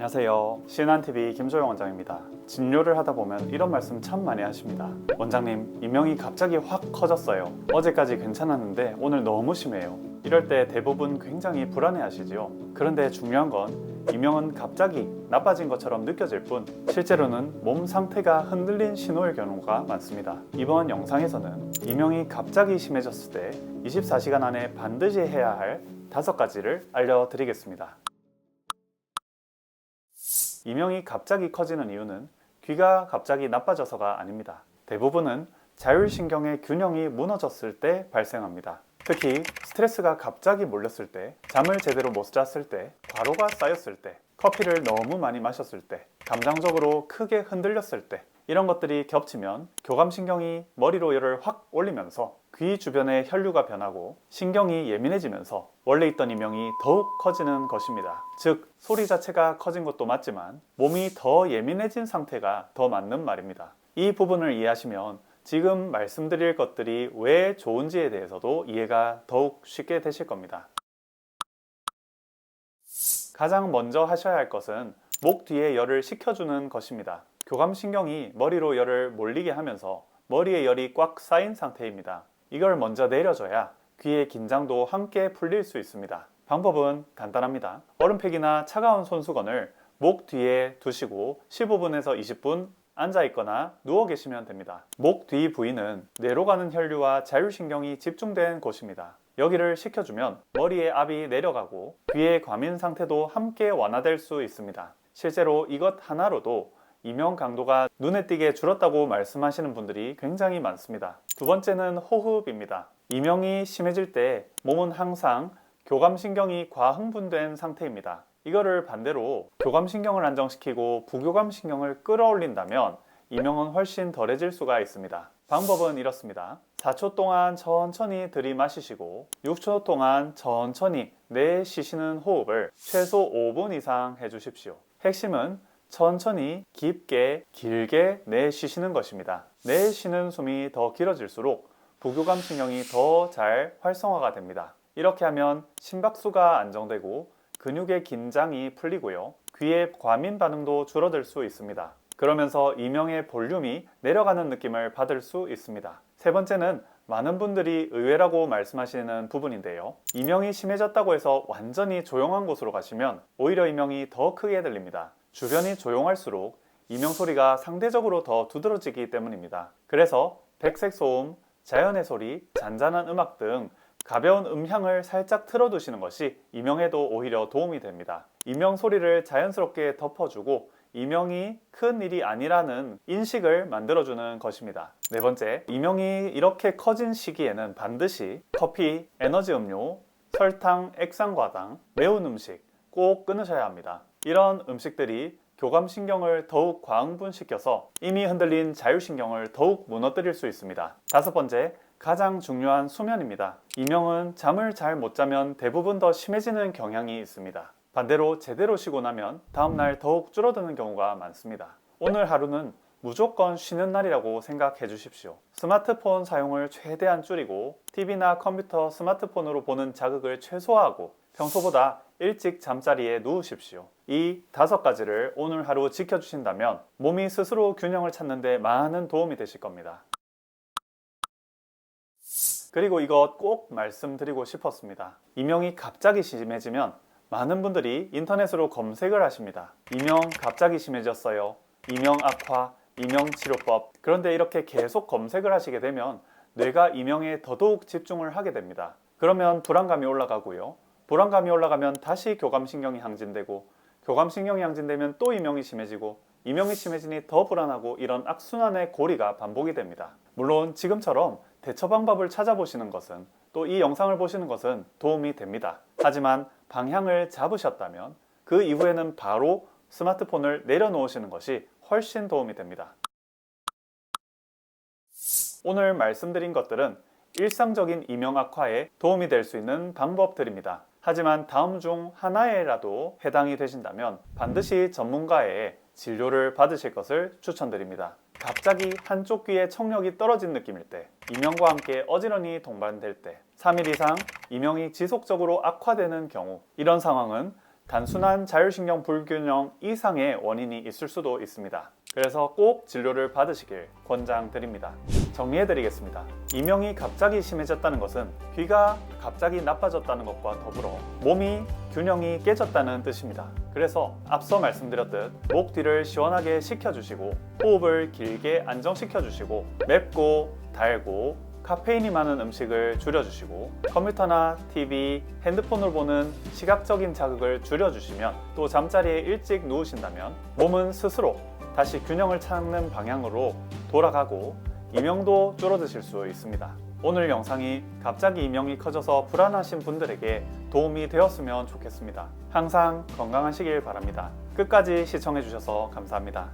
안녕하세요. 신한TV 김소영 원장입니다. 진료를 하다 보면 이런 말씀 참 많이 하십니다. 원장님, 이명이 갑자기 확 커졌어요. 어제까지 괜찮았는데 오늘 너무 심해요. 이럴 때 대부분 굉장히 불안해 하시지요. 그런데 중요한 건 이명은 갑자기 나빠진 것처럼 느껴질 뿐 실제로는 몸 상태가 흔들린 신호일 경우가 많습니다. 이번 영상에서는 이명이 갑자기 심해졌을 때 24시간 안에 반드시 해야 할 5가지를 알려드리겠습니다. 이명이 갑자기 커지는 이유는 귀가 갑자기 나빠져서가 아닙니다. 대부분은 자율신경의 균형이 무너졌을 때 발생합니다. 특히 스트레스가 갑자기 몰렸을 때, 잠을 제대로 못 잤을 때, 과로가 쌓였을 때, 커피를 너무 많이 마셨을 때, 감정적으로 크게 흔들렸을 때, 이런 것들이 겹치면 교감신경이 머리로 열을 확 올리면서 귀 주변의 혈류가 변하고 신경이 예민해지면서 원래 있던 이명이 더욱 커지는 것입니다. 즉, 소리 자체가 커진 것도 맞지만 몸이 더 예민해진 상태가 더 맞는 말입니다. 이 부분을 이해하시면 지금 말씀드릴 것들이 왜 좋은지에 대해서도 이해가 더욱 쉽게 되실 겁니다. 가장 먼저 하셔야 할 것은 목 뒤에 열을 식혀주는 것입니다. 교감신경이 머리로 열을 몰리게 하면서 머리에 열이 꽉 쌓인 상태입니다. 이걸 먼저 내려줘야 귀의 긴장도 함께 풀릴 수 있습니다. 방법은 간단합니다. 얼음팩이나 차가운 손수건을 목 뒤에 두시고 15분에서 20분 앉아있거나 누워 계시면 됩니다. 목 뒤 부위는 뇌로 가는 혈류와 자율신경이 집중된 곳입니다. 여기를 식혀주면 머리의 압이 내려가고 귀의 과민 상태도 함께 완화될 수 있습니다. 실제로 이것 하나로도 이명 강도가 눈에 띄게 줄었다고 말씀하시는 분들이 굉장히 많습니다. 두 번째는 호흡입니다. 이명이 심해질 때 몸은 항상 교감신경이 과흥분된 상태입니다. 이거를 반대로 교감신경을 안정시키고 부교감신경을 끌어올린다면 이명은 훨씬 덜해질 수가 있습니다. 방법은 이렇습니다. 4초 동안 천천히 들이마시시고 6초 동안 천천히 내쉬시는 호흡을 최소 5분 이상 해주십시오. 핵심은 천천히 깊게 길게 내쉬시는 것입니다. 내쉬는 숨이 더 길어질수록 부교감신경이 더 잘 활성화가 됩니다. 이렇게 하면 심박수가 안정되고 근육의 긴장이 풀리고요. 귀의 과민 반응도 줄어들 수 있습니다. 그러면서 이명의 볼륨이 내려가는 느낌을 받을 수 있습니다. 세 번째는 많은 분들이 의외라고 말씀하시는 부분인데요. 이명이 심해졌다고 해서 완전히 조용한 곳으로 가시면 오히려 이명이 더 크게 들립니다. 주변이 조용할수록 이명 소리가 상대적으로 더 두드러지기 때문입니다. 그래서 백색 소음, 자연의 소리, 잔잔한 음악 등 가벼운 음향을 살짝 틀어두시는 것이 이명에도 오히려 도움이 됩니다. 이명 소리를 자연스럽게 덮어주고 이명이 큰 일이 아니라는 인식을 만들어주는 것입니다. 네 번째, 이명이 이렇게 커진 시기에는 반드시 커피, 에너지 음료, 설탕, 액상과당, 매운 음식 꼭 끊으셔야 합니다. 이런 음식들이 교감신경을 더욱 과흥분시켜서 이미 흔들린 자율신경을 더욱 무너뜨릴 수 있습니다. 다섯 번째, 가장 중요한 수면입니다. 이명은 잠을 잘 못 자면 대부분 더 심해지는 경향이 있습니다. 반대로 제대로 쉬고 나면 다음날 더욱 줄어드는 경우가 많습니다. 오늘 하루는 무조건 쉬는 날이라고 생각해 주십시오. 스마트폰 사용을 최대한 줄이고 TV나 컴퓨터, 스마트폰으로 보는 자극을 최소화하고 평소보다 일찍 잠자리에 누우십시오. 이 5가지를 오늘 하루 지켜주신다면 몸이 스스로 균형을 찾는 데 많은 도움이 되실 겁니다. 그리고 이것 꼭 말씀드리고 싶었습니다. 이명이 갑자기 심해지면 많은 분들이 인터넷으로 검색을 하십니다. 이명 갑자기 심해졌어요. 이명 악화, 이명 치료법. 그런데 이렇게 계속 검색을 하시게 되면 뇌가 이명에 더더욱 집중을 하게 됩니다. 그러면 불안감이 올라가고요. 불안감이 올라가면 다시 교감신경이 항진되고 교감신경이 항진되면 또 이명이 심해지고 이명이 심해지니 더 불안하고 이런 악순환의 고리가 반복이 됩니다. 물론 지금처럼 대처 방법을 찾아보시는 것은 또 이 영상을 보시는 것은 도움이 됩니다. 하지만 방향을 잡으셨다면 그 이후에는 바로 스마트폰을 내려놓으시는 것이 훨씬 도움이 됩니다. 오늘 말씀드린 것들은 일상적인 이명 악화에 도움이 될 수 있는 방법들입니다. 하지만 다음 중 하나에라도 해당이 되신다면 반드시 전문가의 진료를 받으실 것을 추천드립니다. 갑자기 한쪽 귀에 청력이 떨어진 느낌일 때, 이명과 함께 어지러니 동반될 때, 3일 이상 이명이 지속적으로 악화되는 경우, 이런 상황은 단순한 자율신경 불균형 이상의 원인이 있을 수도 있습니다. 그래서 꼭 진료를 받으시길 권장드립니다. 정리해드리겠습니다. 이명이 갑자기 심해졌다는 것은 귀가 갑자기 나빠졌다는 것과 더불어 몸이 균형이 깨졌다는 뜻입니다. 그래서 앞서 말씀드렸듯 목 뒤를 시원하게 식혀주시고 호흡을 길게 안정시켜주시고 맵고 달고 카페인이 많은 음식을 줄여주시고 컴퓨터나 TV, 핸드폰을 보는 시각적인 자극을 줄여주시면 또 잠자리에 일찍 누우신다면 몸은 스스로 다시 균형을 찾는 방향으로 돌아가고 이명도 줄어드실 수 있습니다. 오늘 영상이 갑자기 이명이 커져서 불안하신 분들에게 도움이 되었으면 좋겠습니다. 항상 건강하시길 바랍니다. 끝까지 시청해주셔서 감사합니다.